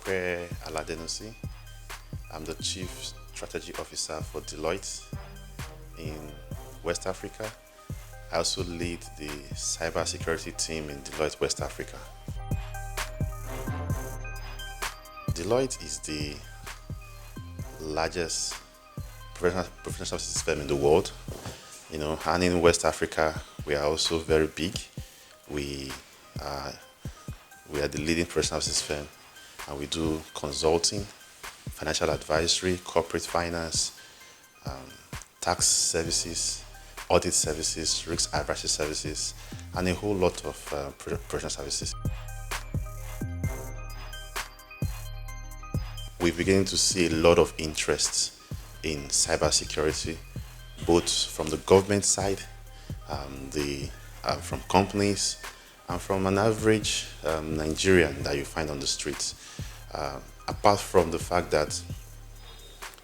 Kwe Aladenusi. I'm the Chief Strategy Officer for Deloitte in West Africa. I also lead the cybersecurity team in Deloitte West Africa. Deloitte is the largest professional services firm in the world. And in West Africa, we are also very big. We are the leading professional services firm, and we do consulting, financial advisory, corporate finance, tax services, audit services, risk advisory services, and a whole lot of professional services. We're beginning to see a lot of interest in cybersecurity, both from the government side, from companies, and from an average Nigerian that you find on the streets. Apart from the fact that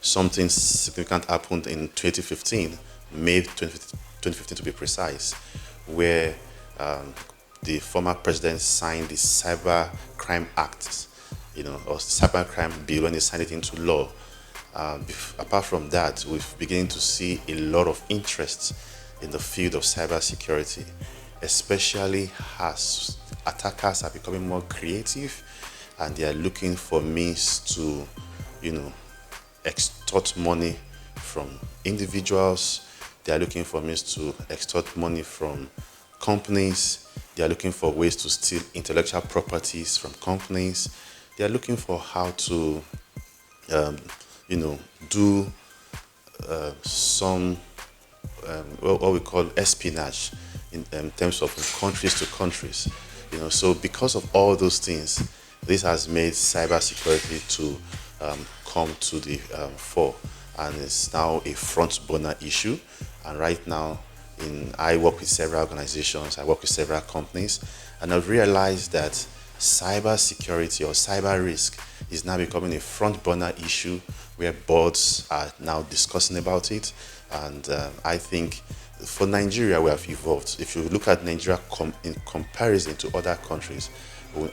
something significant happened in 2015, May 2015 to be precise, where the former president signed the Cyber Crime Act, or Cyber Crime Bill, when he signed it into law. Apart from that, we're beginning to see a lot of interest in the field of cybersecurity, especially as attackers are becoming more creative and they are looking for means to, extort money from individuals. They are looking for means to extort money from companies. They are looking for ways to steal intellectual properties from companies. They are looking for how to, do some what we call espionage in terms of countries to countries. So because of all those things, this has made cybersecurity to come to the fore, and it's now a front burner issue. And right now, I work with several organizations, I work with several companies, and I've realized that cybersecurity or cyber risk is now becoming a front burner issue where boards are now discussing about it. And I think for Nigeria, we have evolved. If you look at Nigeria in comparison to other countries,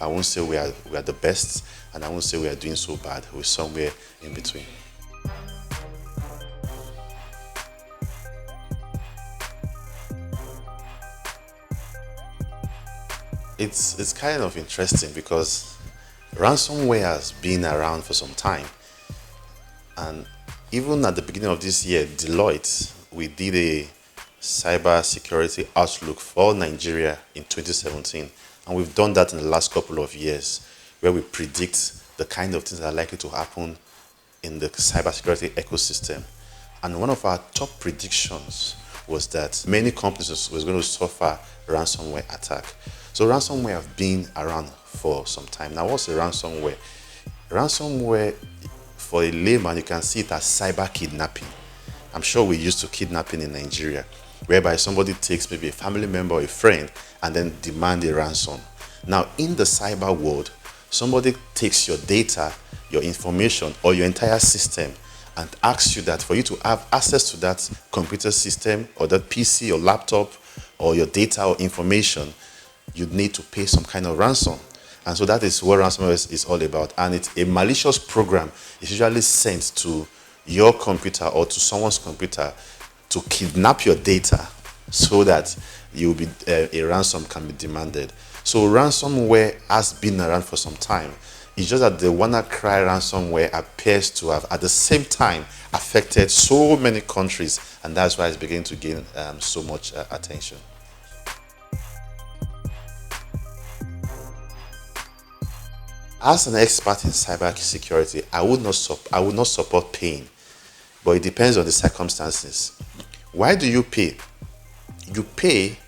I won't say we are the best, and I won't say we are doing so bad. We're somewhere in between. It's kind of interesting because ransomware has been around for some time, and even at the beginning of this year, Deloitte, we did a cyber security outlook for Nigeria in 2017, and we've done that in the last couple of years, where we predict the kind of things that are likely to happen in the cybersecurity ecosystem. And one of our top predictions was that many companies was going to suffer ransomware attack. So ransomware have been around for some time. Now, what's a ransomware? Ransomware, for a layman, you can see it as cyber kidnapping. I'm sure we're used to kidnapping in Nigeria, whereby somebody takes maybe a family member or a friend and then demand a ransom. Now, in the cyber world, somebody takes your data, your information, or your entire system and asks you that for you to have access to that computer system or that PC or laptop or your data or information, you'd need to pay some kind of ransom. And so that is what ransomware is all about. And it's a malicious program. It's usually sent to your computer or to someone's computer to kidnap your data so that a ransom can be demanded. So ransomware has been around for some time. It's just that the WannaCry ransomware appears to have at the same time affected so many countries, and that's why it's beginning to gain so much attention. As an expert in cybersecurity, I would not support paying, but it depends on the circumstances. Why do you pay? You pay,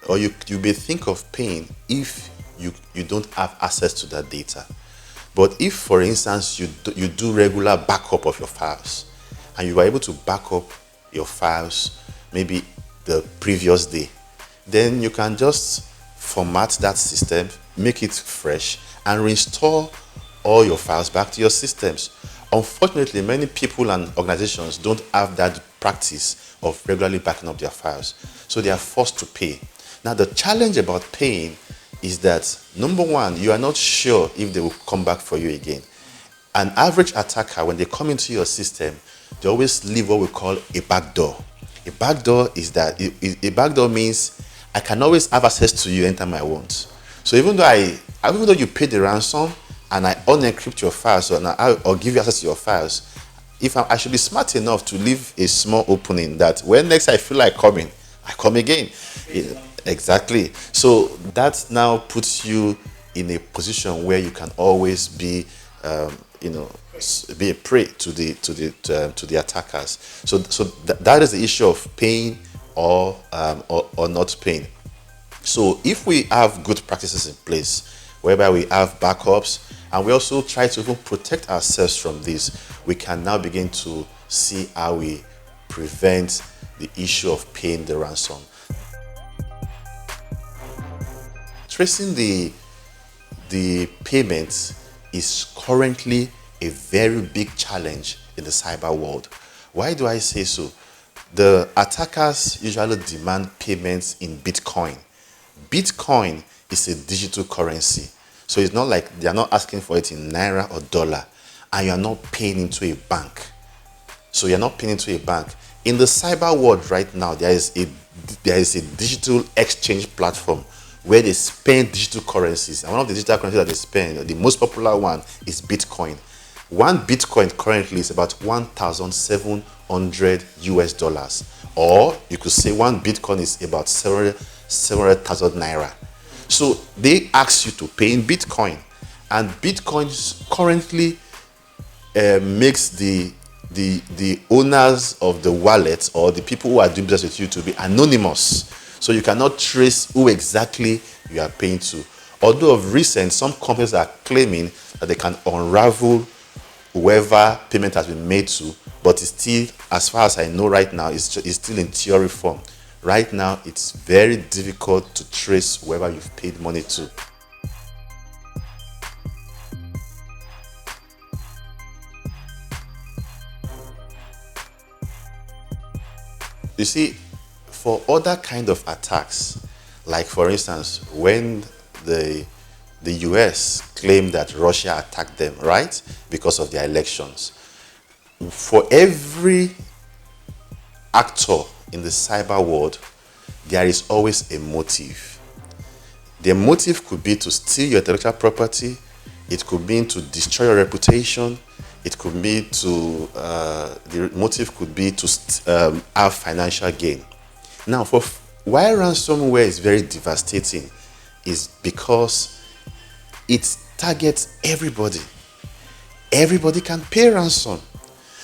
or you may think of paying if you don't have access to that data. But if, for instance, you do regular backup of your files, and you are able to back up your files maybe the previous day, then you can just format that system, make it fresh, and restore all your files back to your systems. Unfortunately, many people and organizations don't have that practice of regularly backing up their files, so they are forced to pay. Now, the challenge about paying is that, number one, you are not sure if they will come back for you again. An average attacker, when they come into your system, they always leave what we call a backdoor. A backdoor is that a backdoor means I can always have access to you anytime I want. So even though you pay the ransom and I unencrypt your files or give you access to your files, I should be smart enough to leave a small opening that when next I feel like coming, I come again. Exactly. So that now puts you in a position where you can always be, be a prey to the attackers. So that is the issue of paying or not paying. So if we have good practices in place, whereby we have backups, and we also try to even protect ourselves from this, we can now begin to see how we prevent the issue of paying the ransom. Tracing the payment is currently a very big challenge in the cyber world. Why do I say so? The attackers usually demand payments in Bitcoin. Bitcoin is a digital currency. So it's not like they're not asking for it in naira or dollar, and you're not paying into a bank. So you're not paying into a bank. In the cyber world right now, there is a digital exchange platform where they spend digital currencies. And one of the digital currencies that they spend, the most popular one, is Bitcoin. One Bitcoin currently is about 1,700 US dollars. Or you could say one Bitcoin is about 700,000 naira. So they ask you to pay in Bitcoin, and Bitcoin currently makes the owners of the wallet or the people who are doing business with you to be anonymous. So you cannot trace who exactly you are paying to. Although of recent, some companies are claiming that they can unravel whoever payment has been made to, but it's still, as far as I know right now, it's still in theory form. Right now, it's very difficult to trace whoever you've paid money to. You see, for other kind of attacks, like for instance, when the US claimed that Russia attacked them, right, because of their elections, for every actor in the cyber world, there is always a motive. The motive could be to steal your intellectual property. It could mean to destroy your reputation. It could be the motive could be to have financial gain. Now, why ransomware is very devastating is because it targets everybody. Everybody can pay ransom.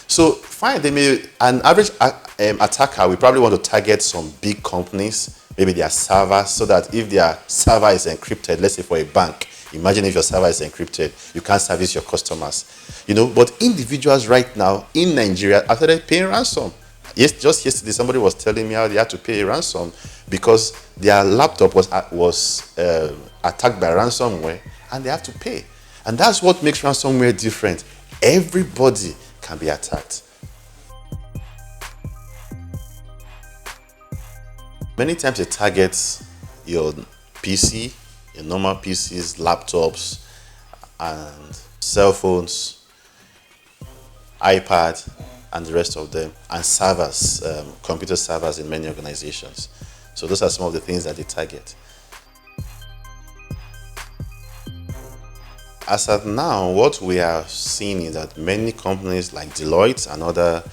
So fine, an average attacker will probably want to target some big companies, maybe their servers, so that if their server is encrypted, let's say for a bank, imagine if your server is encrypted, you can't service your customers. But individuals right now in Nigeria are started paying ransom. Yes, just yesterday somebody was telling me how they had to pay a ransom because their laptop was attacked by ransomware and they have to pay. And that's what makes ransomware different. Everybody can be attacked. Many times it targets your PC, your normal PCs, laptops, and cell phones, iPad, and the rest of them, and servers, computer servers in many organizations. So those are some of the things that they target. As of now, what we are seeing is that many companies like Deloitte and other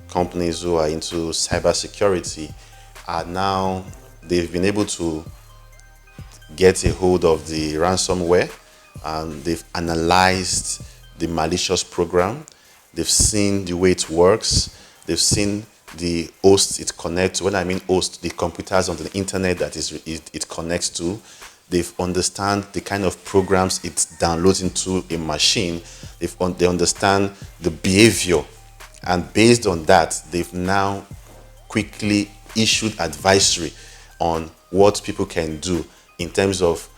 companies who are into cybersecurity they've been able to get a hold of the ransomware, and they've analyzed the malicious program. They've seen the way it works. They've seen the hosts it connects to. When I mean host, the computers on the internet that it connects to. They understand the kind of programs it downloads into a machine. They understand the behavior. And based on that, they've now quickly issued advisory on what people can do in terms of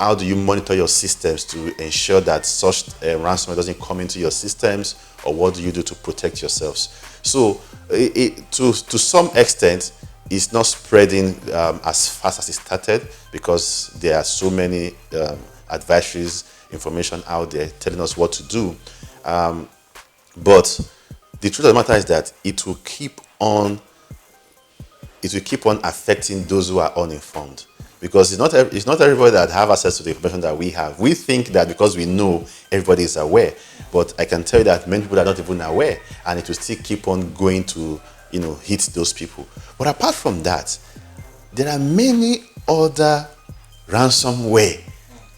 how do you monitor your systems to ensure that such ransomware doesn't come into your systems, or what do you do to protect yourselves. So to some extent, it's not spreading as fast as it started because there are so many advisories, information out there telling us what to do. But the truth of the matter is that it will keep on affecting those who are uninformed, because it's not everybody that have access to the information that we have. We think that because we know, everybody is aware, but I can tell you that many people are not even aware, and it will still keep on going to hit those people. But apart from that, there are many other ransomware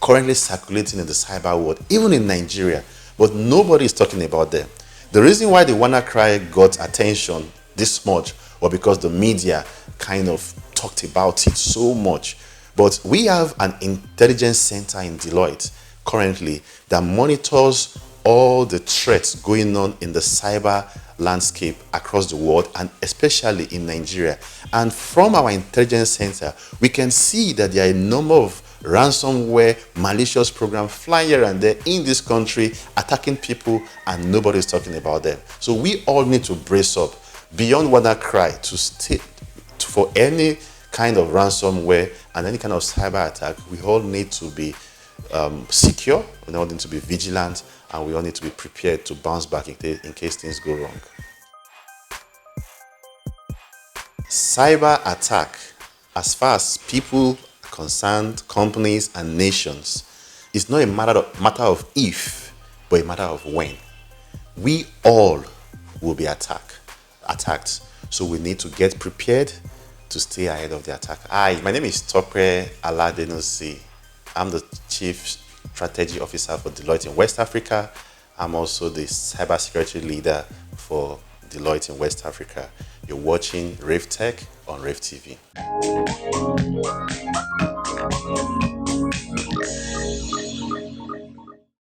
currently circulating in the cyber world, even in Nigeria, but nobody is talking about them. The reason why the WannaCry got attention this much was because the media kind of talked about it so much. But we have an intelligence center in Deloitte currently that monitors all the threats going on in the cyber landscape across the world, and especially in Nigeria. And from our intelligence center, we can see that there are a number of ransomware malicious programs flying here and there in this country, attacking people, and nobody is talking about them. So we all need to brace up beyond WannaCry for any kind of ransomware and any kind of cyber attack. We all need to be secure, we all need to be vigilant, and we all need to be prepared to bounce back in case things go wrong. Cyber attack, as far as people are concerned, companies and nations, is not a matter of if, but a matter of when. We all will be attacked. So we need to get prepared to stay ahead of the attack. Hi, my name is Tope Aladenusi. I'm the Chief Strategy Officer for Deloitte in West Africa. I'm also the cybersecurity leader for Deloitte in West Africa. You're watching Rave Tech on Rave TV.